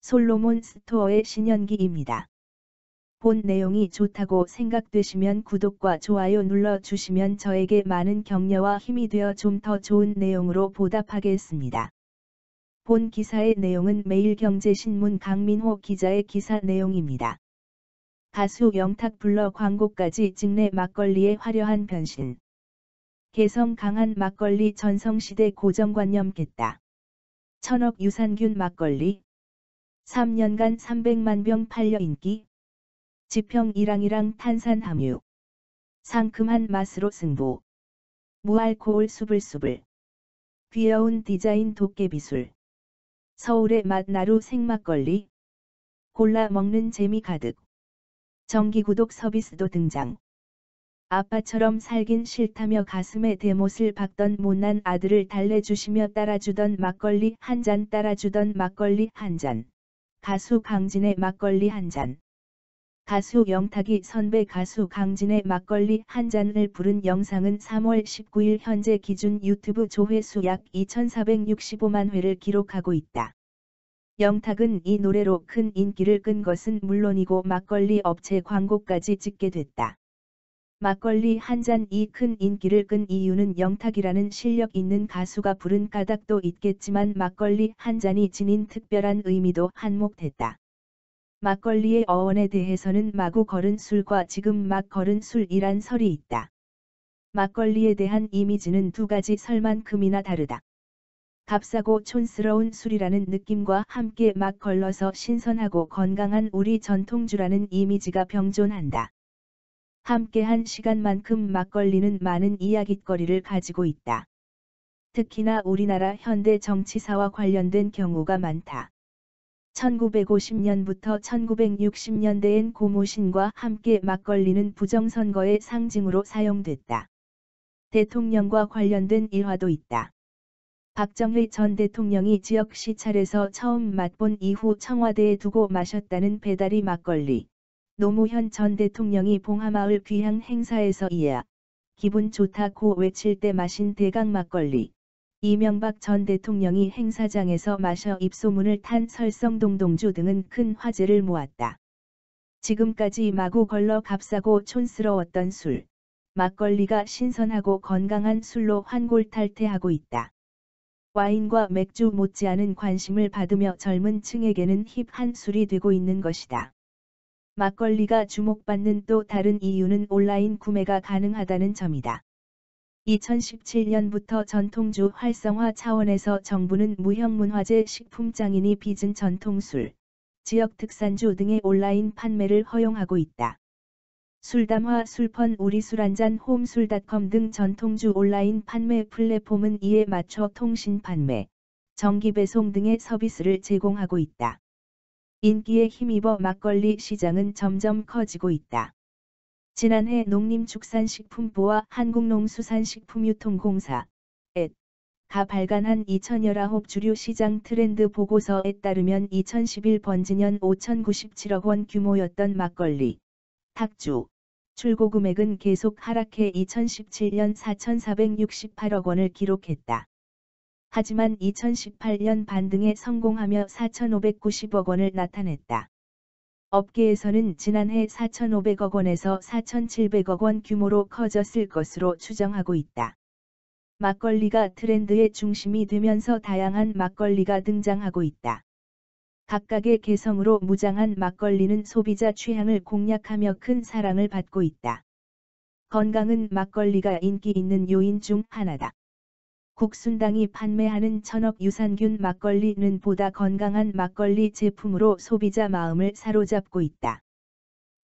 솔로몬 스토어의 신현기입니다. 본 내용이 좋다고 생각되시면 구독과 좋아요 눌러주시면 저에게 많은 격려와 힘이 되어 좀 더 좋은 내용으로 보답하겠습니다. 본 기사의 내용은 매일경제신문 강민호 기자의 기사 내용입니다. 가수 영탁 블러 광고까지 찍내 막걸리의 화려한 변신. 개성 강한 막걸리 전성시대 고정관념 깼다. 천억 유산균 막걸리. 3년간 300만 병 팔려 인기. 지평 이랑이랑 탄산 함유. 상큼한 맛으로 승부. 무알코올 수불수불. 귀여운 디자인 도깨비술. 서울의 맛나루 생막걸리. 골라 먹는 재미 가득. 정기구독 서비스도 등장. 아빠처럼 살긴 싫다며 가슴에 대못을 박던 못난 아들을 달래주시며 따라주던 막걸리 한 잔 따라주던 막걸리 한 잔. 가수 강진의 막걸리 한 잔. 가수 영탁이 선배 가수 강진의 막걸리 한 잔을 부른 영상은 3월 19일 현재 기준 유튜브 조회수 약 2,465만 회를 기록하고 있다. 영탁은 이 노래로 큰 인기를 끈 것은 물론이고 막걸리 업체 광고까지 찍게 됐다. 막걸리 한 잔이 큰 인기를 끈 이유는 영탁이라는 실력 있는 가수가 부른 까닭도 있겠지만 막걸리 한 잔이 지닌 특별한 의미도 한몫했다. 막걸리의 어원에 대해서는 마구 걸은 술과 지금 막 걸은 술이란 설이 있다. 막걸리에 대한 이미지는 두 가지 설만큼이나 다르다. 값싸고 촌스러운 술이라는 느낌과 함께 막 걸러서 신선하고 건강한 우리 전통주라는 이미지가 병존한다. 함께한 시간만큼 막걸리는 많은 이야깃거리를 가지고 있다. 특히나 우리나라 현대 정치사와 관련된 경우가 많다. 1950년부터 1960년대엔 고무신과 함께 막걸리는 부정선거의 상징으로 사용됐다. 대통령과 관련된 일화도 있다. 박정희 전 대통령이 지역 시찰에서 처음 맛본 이후 청와대에 두고 마셨다는 배다리 막걸리. 노무현 전 대통령이 봉하마을 귀향 행사에서 이야 기분 좋다고 외칠 때 마신 대강 막걸리. 이명박 전 대통령이 행사장에서 마셔 입소문을 탄 설성동동주 등은 큰 화제를 모았다. 지금까지 마구 걸러 값싸고 촌스러웠던 술. 막걸리가 신선하고 건강한 술로 환골탈태하고 있다. 와인과 맥주 못지않은 관심을 받으며 젊은 층에게는 힙한 술이 되고 있는 것이다. 막걸리가 주목받는 또 다른 이유는 온라인 구매가 가능하다는 점이다. 2017년부터 전통주 활성화 차원에서 정부는 무형문화재 식품장인이 빚은 전통술, 지역 특산주 등의 온라인 판매를 허용하고 있다. 술담화 술펀 우리술한잔 홈술닷컴 등 전통주 온라인 판매 플랫폼은 이에 맞춰 통신 판매, 정기 배송 등의 서비스를 제공하고 있다. 인기에 힘입어 막걸리 시장은 점점 커지고 있다. 지난해 농림축산식품부와 한국농수산식품유통공사 가 발간한 2019 주류 시장 트렌드 보고서에 따르면 2011 번지년 5,097억 원 규모였던 막걸리, 탁주, 출고 금액은 계속 하락해 2017년 4,468억 원을 기록했다. 하지만 2018년 반등에 성공하며 4,590억 원을 나타냈다. 업계에서는 지난해 4,500억 원에서 4,700억 원 규모로 커졌을 것으로 추정하고 있다. 막걸리가 트렌드의 중심이 되면서 다양한 막걸리가 등장하고 있다. 각각의 개성으로 무장한 막걸리는 소비자 취향을 공략하며 큰 사랑을 받고 있다. 건강은 막걸리가 인기 있는 요인 중 하나다. 국순당이 판매하는 천억 유산균 막걸리는 보다 건강한 막걸리 제품으로 소비자 마음을 사로잡고 있다.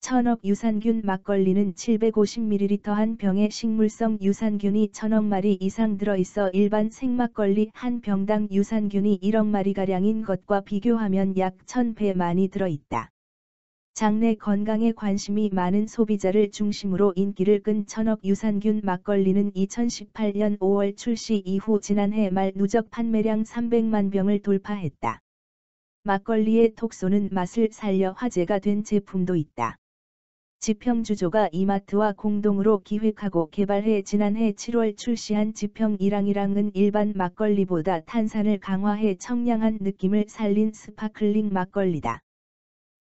천억 유산균 막걸리는 750ml 한 병에 식물성 유산균이 1000억 마리 이상 들어있어 일반 생막걸리 한 병당 유산균이 1억 마리가량인 것과 비교하면 약 1000배 많이 들어있다. 장내 건강에 관심이 많은 소비자를 중심으로 인기를 끈 천억 유산균 막걸리는 2018년 5월 출시 이후 지난해 말 누적 판매량 300만 병을 돌파했다. 막걸리의 톡 쏘는 맛을 살려 화제가 된 제품도 있다. 지평주조가 이마트와 공동으로 기획하고 개발해 지난해 7월 출시한 지평 이랑이랑은 일반 막걸리보다 탄산을 강화해 청량한 느낌을 살린 스파클링 막걸리다.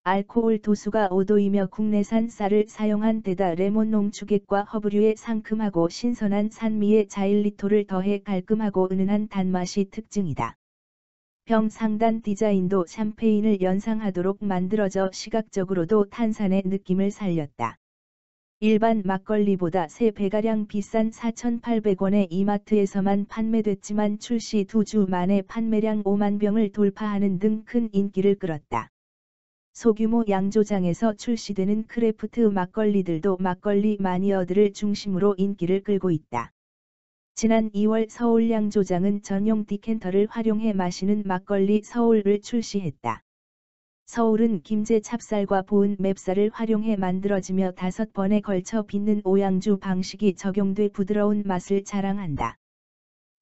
알코올 도수가 5도이며 국내산 쌀을 사용한 데다 레몬 농축액과 허브류의 상큼하고 신선한 산미에 자일리토를 더해 깔끔하고 은은한 단맛이 특징이다. 병 상단 디자인도 샴페인을 연상하도록 만들어져 시각적으로도 탄산의 느낌을 살렸다. 일반 막걸리보다 3배가량 비싼 4,800원에 이마트에서만 판매됐지만 출시 2주 만에 판매량 5만 병을 돌파하는 등 큰 인기를 끌었다. 소규모 양조장에서 출시되는 크래프트 막걸리들도 막걸리 마니어들을 중심으로 인기를 끌고 있다. 지난 2월 서울 양조장은 전용 디캔터를 활용해 마시는 막걸리 서울을 출시했다. 서울은 김제 찹쌀과 보은 맵쌀을 활용해 만들어지며 5번에 걸쳐 빚는 오양주 방식이 적용돼 부드러운 맛을 자랑한다.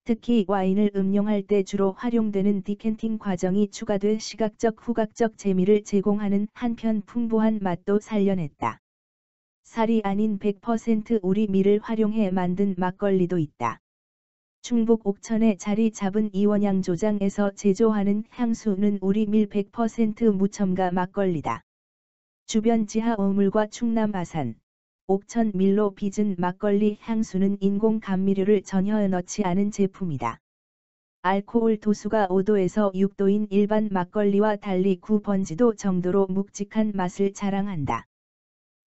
특히 와인을 음용할 때 주로 활용되는 디캔팅 과정이 추가돼 시각적 후각적 재미를 제공하는 한편 풍부한 맛도 살려냈다. 쌀이 아닌 100% 우리 밀을 활용해 만든 막걸리도 있다. 충북 옥천에 자리 잡은 이원양조장에서 제조하는 향수는 우리 밀 100% 무첨가 막걸리다. 주변 지하 어물과 충남 아산, 옥천 밀로 빚은 막걸리 향수는 인공 감미료를 전혀 넣지 않은 제품이다. 알코올 도수가 5도에서 6도인 일반 막걸리와 달리 9번지도 정도로 묵직한 맛을 자랑한다.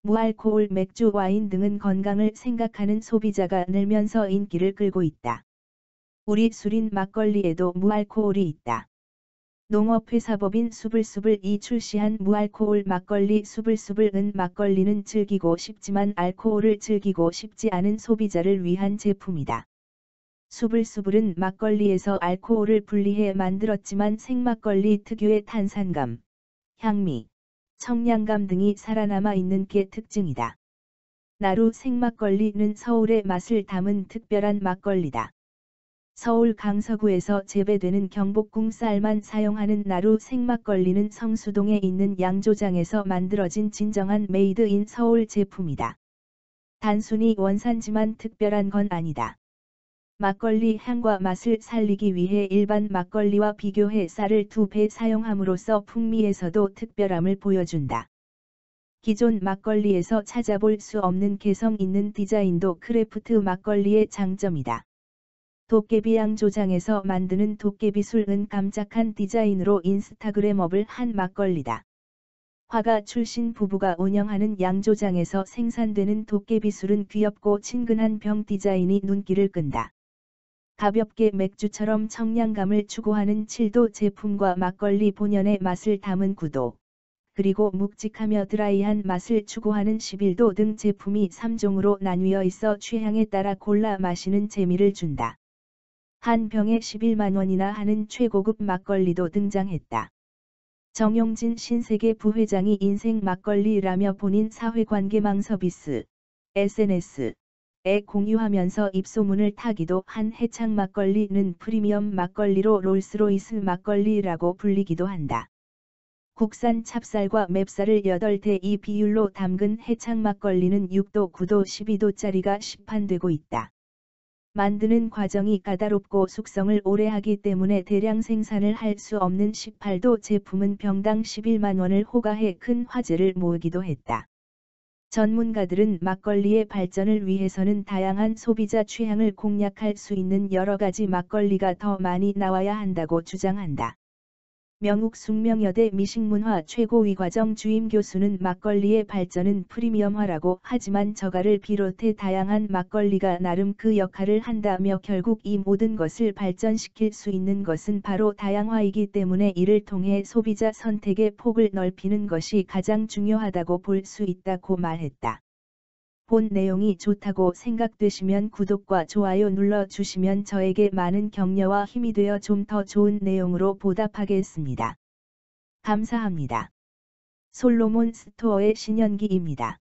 무알코올 맥주 와인 등은 건강을 생각하는 소비자가 늘면서 인기를 끌고 있다. 우리 술인 막걸리에도 무알코올이 있다. 농업회사법인 수불수불이 출시한 무알코올 막걸리 수불수불은 막걸리는 즐기고 싶지만 알코올을 즐기고 싶지 않은 소비자를 위한 제품이다. 수불수불은 막걸리에서 알코올을 분리해 만들었지만 생막걸리 특유의 탄산감, 향미, 청량감 등이 살아남아 있는 게 특징이다. 나루 생막걸리는 서울의 맛을 담은 특별한 막걸리다. 서울 강서구에서 재배되는 경복궁 쌀만 사용하는 나루 생막걸리는 성수동에 있는 양조장에서 만들어진 진정한 메이드 인 서울 제품이다. 단순히 원산지만 특별한 건 아니다. 막걸리 향과 맛을 살리기 위해 일반 막걸리와 비교해 쌀을 2배 사용함으로써 풍미에서도 특별함을 보여준다. 기존 막걸리에서 찾아볼 수 없는 개성 있는 디자인도 크래프트 막걸리의 장점이다. 도깨비 양조장에서 만드는 도깨비술은 깜짝한 디자인으로 인스타그램업을 한 막걸리다. 화가 출신 부부가 운영하는 양조장에서 생산되는 도깨비술은 귀엽고 친근한 병 디자인이 눈길을 끈다. 가볍게 맥주처럼 청량감을 추구하는 7도 제품과 막걸리 본연의 맛을 담은 9도, 그리고 묵직하며 드라이한 맛을 추구하는 11도 등 제품이 3종으로 나뉘어 있어 취향에 따라 골라 마시는 재미를 준다. 한 병에 11만 원이나 하는 최고급 막걸리도 등장했다. 정용진 신세계 부회장이 인생 막걸리라며 본인 사회관계망 서비스, SNS에 공유하면서 입소문을 타기도 한 해창 막걸리는 프리미엄 막걸리로 롤스로이스 막걸리라고 불리기도 한다. 국산 찹쌀과 맵쌀을 8대 이 비율로 담근 해창 막걸리는 6도, 9도, 12도짜리가 시판되고 있다. 만드는 과정이 까다롭고 숙성을 오래 하기 때문에 대량 생산을 할 수 없는 18도 제품은 병당 11만 원을 호가해 큰 화제를 모으기도 했다. 전문가들은 막걸리의 발전을 위해서는 다양한 소비자 취향을 공략할 수 있는 여러 가지 막걸리가 더 많이 나와야 한다고 주장한다. 명욱 숙명여대 미식문화 최고위과정 주임 교수는 막걸리의 발전은 프리미엄화라고 하지만 저가를 비롯해 다양한 막걸리가 나름 그 역할을 한다며 결국 이 모든 것을 발전시킬 수 있는 것은 바로 다양화이기 때문에 이를 통해 소비자 선택의 폭을 넓히는 것이 가장 중요하다고 볼 수 있다고 말했다. 본 내용이 좋다고 생각되시면 구독과 좋아요 눌러주시면 저에게 많은 격려와 힘이 되어 좀 더 좋은 내용으로 보답하겠습니다. 감사합니다. 솔로몬 스토어의 신현기입니다.